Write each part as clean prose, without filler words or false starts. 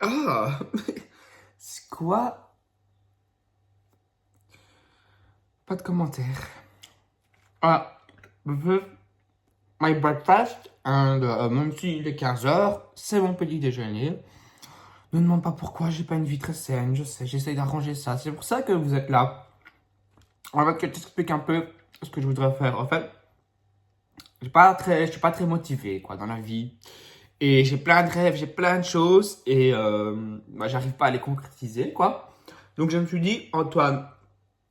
Ah, c'est quoi? Pas de commentaire. Ah, my breakfast, and même s'il est 15 h, c'est mon petit déjeuner. Ne demande pas pourquoi j'ai pas une vie très saine, je sais, j'essaye d'arranger ça. C'est pour ça que vous êtes là. En fait, je t'explique un peu ce que je voudrais faire. En fait, je suis pas très motivé, quoi, dans la vie. Et j'ai plein de rêves, j'ai plein de choses, et j'arrive pas à les concrétiser, quoi. Donc je me suis dit, Antoine,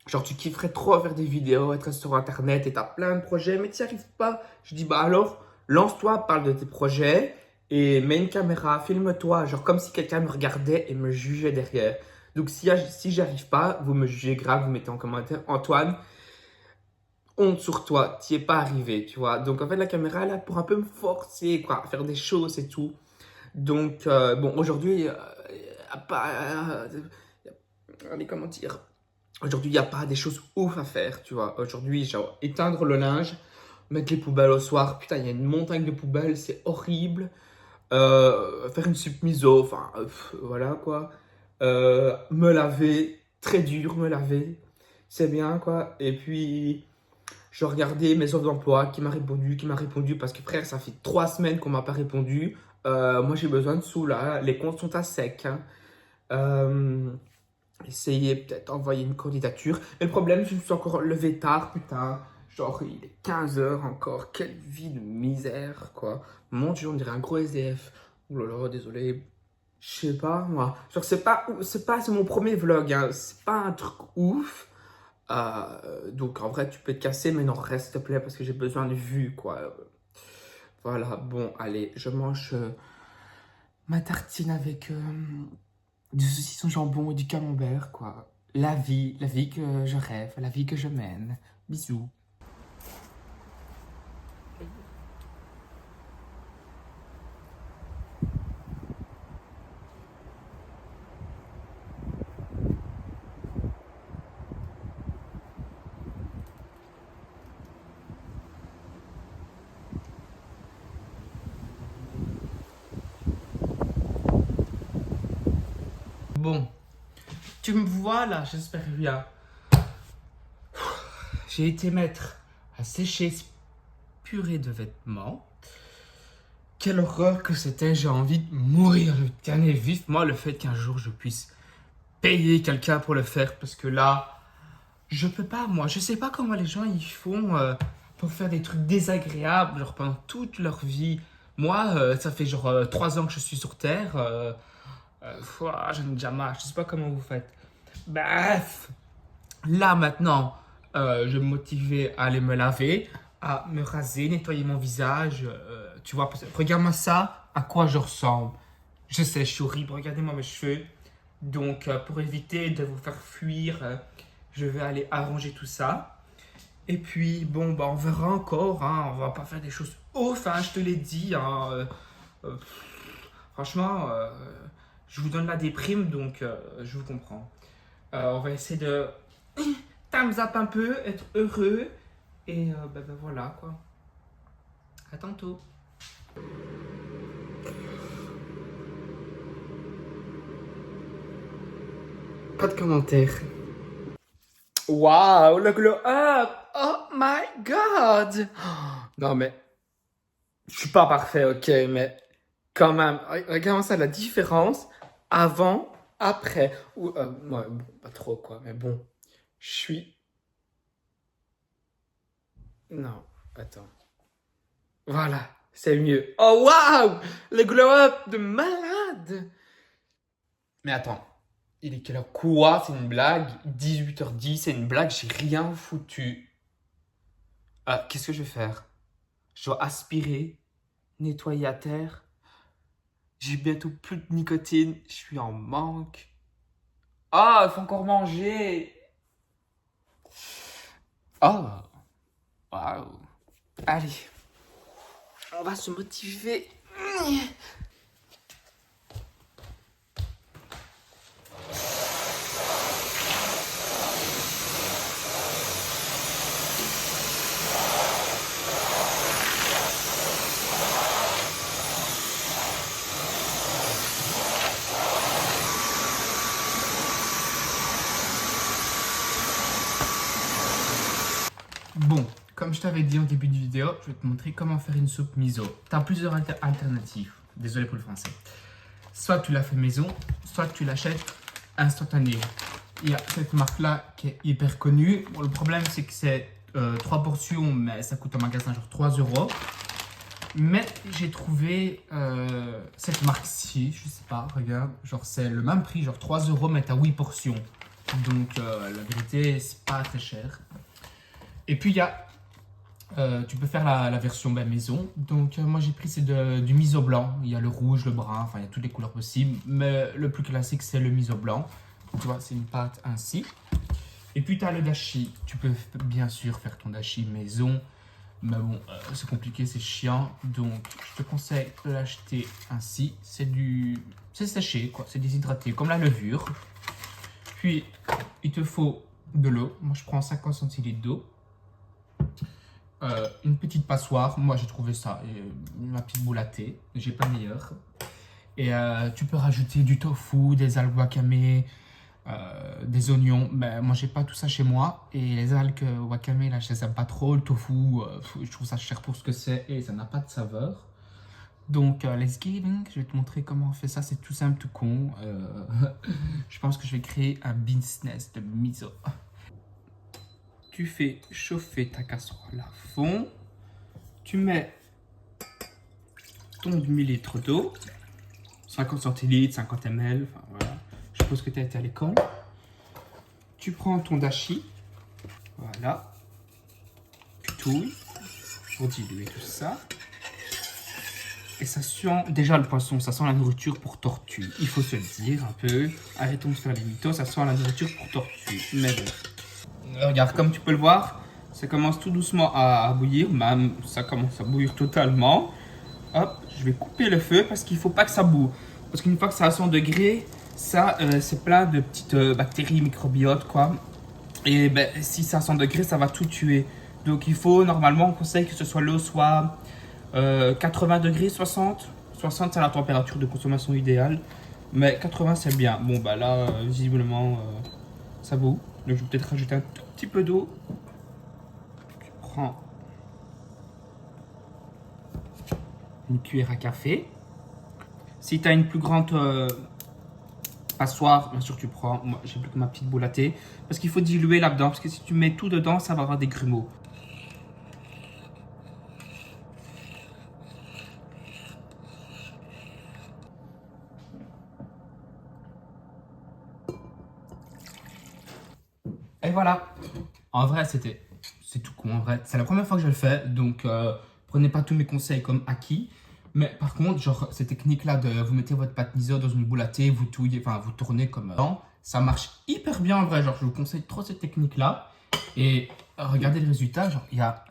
genre tu kifferais trop faire des vidéos, être sur internet, et t'as plein de projets, mais t'y arrives pas. Je dis, bah alors, lance-toi, parle de tes projets, et mets une caméra, filme-toi, genre comme si quelqu'un me regardait et me jugeait derrière. Donc si j'y arrive pas, vous me jugez grave, vous mettez en commentaire, Antoine, honte sur toi, t'y es pas arrivé, tu vois. Donc en fait, la caméra, elle est là pour un peu me forcer, quoi, à faire des choses et tout. Donc, bon, aujourd'hui, pas, allez, comment dire, aujourd'hui, il n'y a pas des choses ouf à faire, tu vois. Aujourd'hui, genre, éteindre le linge, mettre les poubelles au soir, putain, il y a une montagne de poubelles, c'est horrible. Faire une soupe miso, enfin, voilà, quoi. Me laver, très dur, me laver, c'est bien, quoi. Et puis, je regardais mes offres d'emploi, qui m'a répondu, parce que frère, ça fait 3 semaines qu'on m'a pas répondu. Moi, j'ai besoin de sous là, les comptes sont à sec, hein. Euh, Essayez peut-être d'envoyer une candidature. Mais le problème, je me suis encore levé tard, putain. Genre, il est 15 h encore. Quelle vie de misère, quoi. Mon Dieu, on dirait un gros SDF. Oh là là, désolé. Je sais pas, moi. Genre, c'est mon premier vlog, hein. C'est pas un truc ouf. Donc en vrai, tu peux te casser, mais non, reste s'il te plaît, parce que j'ai besoin de vues, quoi. Voilà, bon, allez, je mange ma tartine avec du saucisson jambon et du camembert, quoi. La vie que je rêve, la vie que je mène. Bisous. Bon, tu me vois là, j'espère bien. J'ai été mettre à sécher ce purée de vêtements. Quelle horreur que c'était, j'ai envie de mourir. Je tenais vivement le fait qu'un jour je puisse payer quelqu'un pour le faire, parce que là, je peux pas, moi. Je sais pas comment les gens ils font pour faire des trucs désagréables, genre pendant toute leur vie. Moi, ça fait genre 3 ans que je suis sur Terre. J'en ai déjà marre. Je sais pas comment vous faites. Bref, là maintenant, je vais me motiver à aller me laver, à me raser, nettoyer mon visage. Tu vois, regarde-moi ça, à quoi je ressemble. Je sais, je suis horrible. Regardez-moi mes cheveux. Donc, pour éviter de vous faire fuir, je vais aller arranger tout ça. Et puis, bon, bah, on verra encore, hein. On va pas faire des choses ouf, hein, je te l'ai dit, hein. Euh, Franchement, je vous donne la déprime, donc je vous comprends. On va essayer de thumbs up un peu, être heureux. Et bah, voilà, quoi. À tantôt. Pas de commentaires. Waouh, le glow up! Oh my god! Non, mais je suis pas parfait, ok, mais quand même, regarde ça, la différence avant, après. Ou, ouais, bon, pas trop, quoi, mais bon, je suis. Non, attends. Voilà, c'est mieux. Oh waouh! Le glow up de malade! Mais attends, il est quelle heure? Quoi? C'est une blague? 18h10, c'est une blague, j'ai rien foutu. Qu'est-ce que je vais faire? Je dois aspirer, nettoyer à terre. J'ai bientôt plus de nicotine, je suis en manque. Ah, il faut encore manger. Oh, waouh. Allez, on va se motiver. je t'avais dit en début de vidéo, je vais te montrer comment faire une soupe miso. Tu as plusieurs alternatives. Désolé pour le français. Soit tu la fais maison, soit tu l'achètes instantané. Il y a cette marque-là qui est hyper connue. Bon, le problème, c'est que c'est 3 portions, mais ça coûte en magasin genre 3 euros. Mais j'ai trouvé cette marque-ci, je sais pas, regarde, genre c'est le même prix, genre 3 euros, mais t'as 8 portions. Donc la vérité, c'est pas très cher. Et puis il y a, tu peux faire la version maison. Donc moi j'ai pris c'est du miso blanc. Il y a le rouge, le brun, enfin il y a toutes les couleurs possibles. Mais le plus classique c'est le miso blanc. Tu vois, c'est une pâte ainsi. Et puis tu as le dashi. Tu peux bien sûr faire ton dashi maison. Mais bon, c'est compliqué, c'est chiant. Donc je te conseille de l'acheter ainsi. C'est séché, quoi. C'est déshydraté, comme la levure. Puis il te faut de l'eau. Moi je prends 50 centilitres d'eau. Une petite passoire, moi j'ai trouvé ça, ma petite boule à thé, j'ai pas meilleur. Et tu peux rajouter du tofu, des algues wakame, des oignons. Mais moi j'ai pas tout ça chez moi. Et les algues wakame là je les aime pas trop. Le tofu, je trouve ça cher pour ce que c'est et ça n'a pas de saveur. Donc let's giving, je vais te montrer comment on fait ça, c'est tout simple, tout con. Je pense que je vais créer un business de miso. Tu fais chauffer ta casserole à fond. Tu mets ton demi-litre d'eau. 50 centilitres, 50 ml. Enfin, voilà. Je suppose que tu as été à l'école. Tu prends ton dashi. Voilà. Tu touilles pour diluer tout ça. Et ça sent déjà le poisson. Ça sent la nourriture pour tortue. Il faut se le dire un peu. Arrêtons de faire les mythos. Ça sent la nourriture pour tortue. Mais bon. Regarde, comme tu peux le voir, ça commence tout doucement à bouillir, même ça commence à bouillir totalement. Hop, je vais couper le feu parce qu'il ne faut pas que ça boue. Parce qu'une fois que c'est à 100 degrés, ça c'est plein de petites bactéries microbiotes quoi. Et ben, si c'est à 100 degrés, ça va tout tuer. Donc il faut, normalement, on conseille que ce soit l'eau soit 80 degrés, 60. 60 c'est la température de consommation idéale. Mais 80 c'est bien. Bon bah là, visiblement, ça bout. Donc je vais peut-être rajouter un tout petit peu d'eau. Tu prends une cuillère à café. Si tu as une plus grande passoire, bien sûr tu prends. Moi j'ai plus que ma petite boule à thé. Parce qu'il faut diluer là-dedans. Parce que si tu mets tout dedans, ça va avoir des grumeaux. Et voilà. En vrai, c'est tout con. En vrai, c'est la première fois que je le fais. Donc, prenez pas tous mes conseils comme acquis. Mais par contre, genre, cette technique-là de vous mettez votre pâte miso dans une boule à thé, vous touillez, enfin, vous tournez comme ça marche hyper bien en vrai. Genre, je vous conseille trop cette technique-là. Et regardez le résultat. Genre, il y a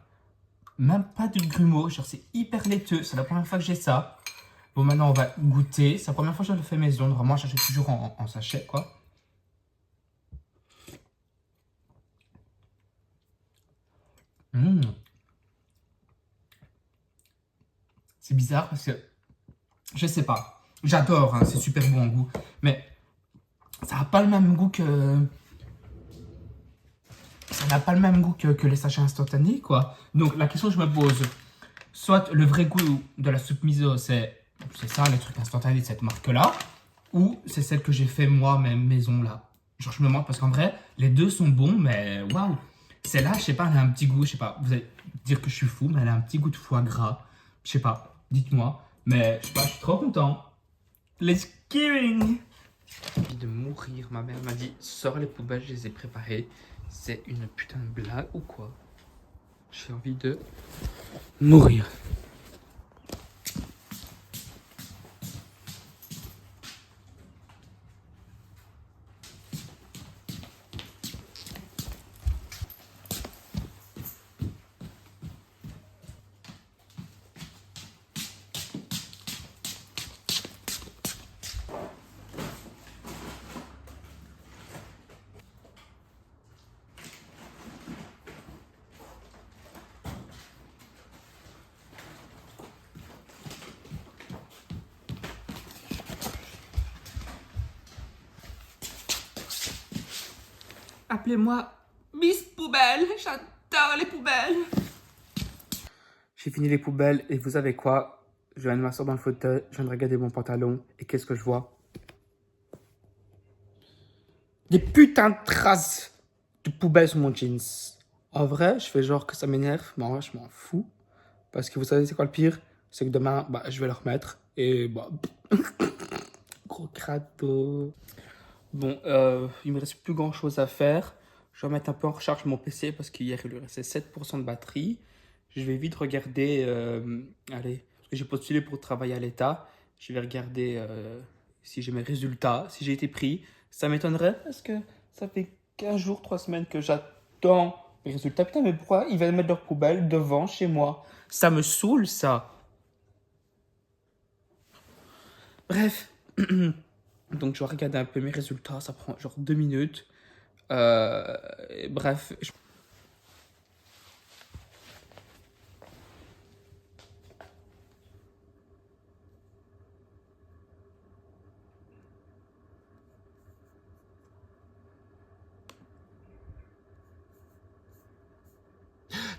même pas de grumeaux. Genre, c'est hyper laiteux. C'est la première fois que j'ai ça. Bon, maintenant, on va goûter. C'est la première fois que je le fais maison. Normalement, j'achète toujours en sachet, quoi. C'est bizarre parce que, je sais pas, j'adore, hein, c'est super bon en goût, mais ça n'a pas le même goût que... Ça n'a pas le même goût que les sachets instantanés, quoi. Donc la question que je me pose, soit le vrai goût de la soupe miso, c'est ça, les trucs instantanés de cette marque-là, ou c'est celle que j'ai fait moi-même maison, là. Genre je me demande, parce qu'en vrai, les deux sont bons, mais waouh. Celle-là, je sais pas, elle a un petit goût, je sais pas, vous allez dire que je suis fou, mais elle a un petit goût de foie gras. Je sais pas, dites-moi. Mais je sais pas, je suis trop content. Let's giving. J'ai envie de mourir. Ma mère m'a dit, sors les poubelles, je les ai préparées. C'est une putain de blague ou quoi? J'ai envie de mourir. Appelez-moi Miss Poubelle, j'adore les poubelles. J'ai fini les poubelles et vous savez quoi? Je viens de m'asseoir dans le fauteuil, je viens de regarder mon pantalon et qu'est-ce que je vois? Des putains de traces de poubelles sur mon jeans. En vrai, je fais genre que ça m'énerve, mais en vrai, je m'en fous. Parce que vous savez, c'est quoi le pire? C'est que demain, bah, je vais le remettre. Et bah, gros crado. Bon, il me reste plus grand chose à faire. Je vais mettre un peu en recharge mon PC parce qu'hier, il lui restait 7% de batterie. Je vais vite regarder. Allez, parce que j'ai postulé pour travailler à l'État. Je vais regarder si j'ai mes résultats, si j'ai été pris. Ça m'étonnerait parce que ça fait 15 jours, 3 semaines que j'attends mes résultats. Putain, mais pourquoi ils viennent mettre leur poubelle devant chez moi? Ça me saoule, ça. Bref. Donc, je vais regarder un peu mes résultats. Ça prend genre 2 minutes. Euh, bref.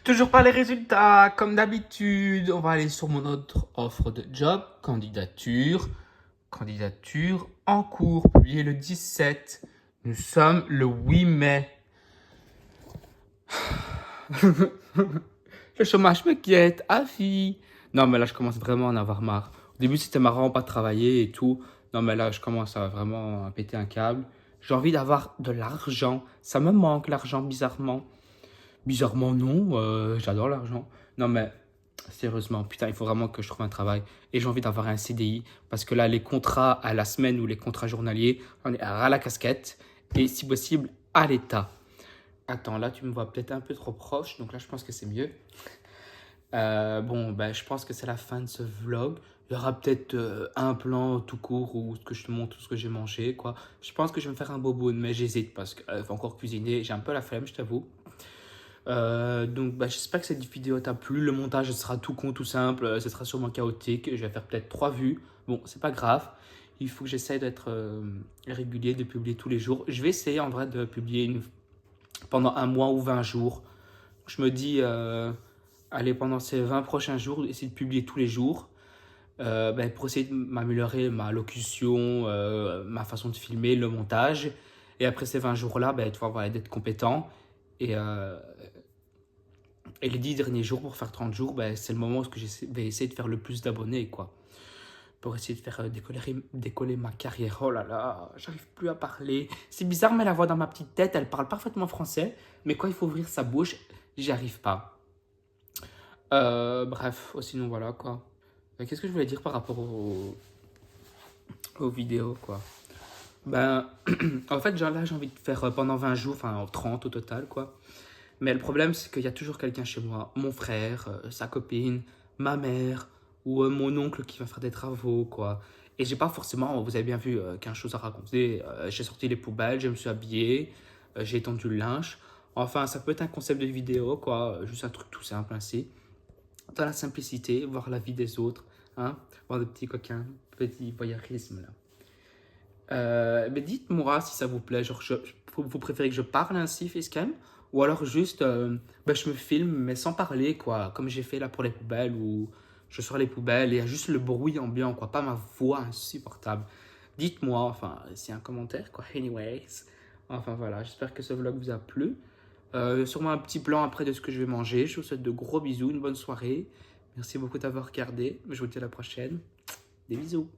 Toujours pas les résultats, comme d'habitude. On va aller sur mon autre offre de job. Candidature. Candidature en cours, publié le 17. Nous sommes le 8 mai. Le chômage me guette, avis. Non, mais là, je commence vraiment à en avoir marre. Au début, c'était marrant, pas de travailler et tout. Non, mais là, je commence à vraiment péter un câble. J'ai envie d'avoir de l'argent. Ça me manque, l'argent, bizarrement. Bizarrement, non. J'adore l'argent. Non, mais sérieusement, putain, il faut vraiment que je trouve un travail. Et j'ai envie d'avoir un CDI. Parce que là, les contrats à la semaine ou les contrats journaliers, on est à ras la casquette. Et si possible, à l'état. Attends, là, tu me vois peut-être un peu trop proche. Donc là, je pense que c'est mieux. Bon, ben, je pense que c'est la fin de ce vlog. Il y aura peut-être un plan tout court où que je te montre tout ce que j'ai mangé, quoi. Je pense que je vais me faire un boboon, mais j'hésite parce qu'il faut encore cuisiner. J'ai un peu la flemme, je t'avoue. Donc, bah, j'espère que cette vidéo t'a plu. Le montage sera tout con, tout simple. Ce sera sûrement chaotique. Je vais faire peut-être 3 vues. Bon, c'est pas grave. Il faut que j'essaie d'être régulier, de publier tous les jours. Je vais essayer en vrai de publier pendant un mois ou 20 jours. Je me dis, allez, pendant ces 20 prochains jours, essayer de publier tous les jours. Ben, pour essayer de m'améliorer ma locution, ma façon de filmer, le montage. Et après ces 20 jours-là, ben, tu vois, voilà, d'être compétent. Et les 10 derniers jours, pour faire 30 jours, ben, c'est le moment où je vais essayer de faire le plus d'abonnés, quoi. Pour essayer de faire décoller ma carrière. Oh là là, j'arrive plus à parler. C'est bizarre, mais la voix dans ma petite tête, elle parle parfaitement français. Mais quand il faut ouvrir sa bouche, j'y arrive pas. Bref, sinon voilà, quoi. Qu'est-ce que je voulais dire par rapport aux vidéos, quoi. Ben, en fait, genre là, j'ai envie de faire pendant 20 jours, enfin 30 au total, quoi. Mais le problème, c'est qu'il y a toujours quelqu'un chez moi, mon frère, sa copine, ma mère, ou mon oncle qui va faire des travaux, quoi. Et j'ai pas forcément, vous avez bien vu, 15 choses à raconter. J'ai sorti les poubelles, je me suis habillé, j'ai étendu le linge. Enfin, ça peut être un concept de vidéo, quoi. Juste un truc tout simple ainsi. Dans la simplicité, voir la vie des autres, hein. Voir des petits coquins, petit voyeurisme, là. Mais dites-moi si ça vous plaît, genre vous préférez que je parle ainsi, facecam, ou alors juste ben, je me filme mais sans parler, quoi, comme j'ai fait là pour les poubelles, où je sors les poubelles et il y a juste le bruit ambiant, quoi, pas ma voix insupportable. Dites-moi, enfin, c'est un commentaire, quoi, anyways. Enfin voilà, j'espère que ce vlog vous a plu. Sûrement un petit plan après de ce que je vais manger. Je vous souhaite de gros bisous, une bonne soirée. Merci beaucoup d'avoir regardé, je vous dis à la prochaine. Des bisous.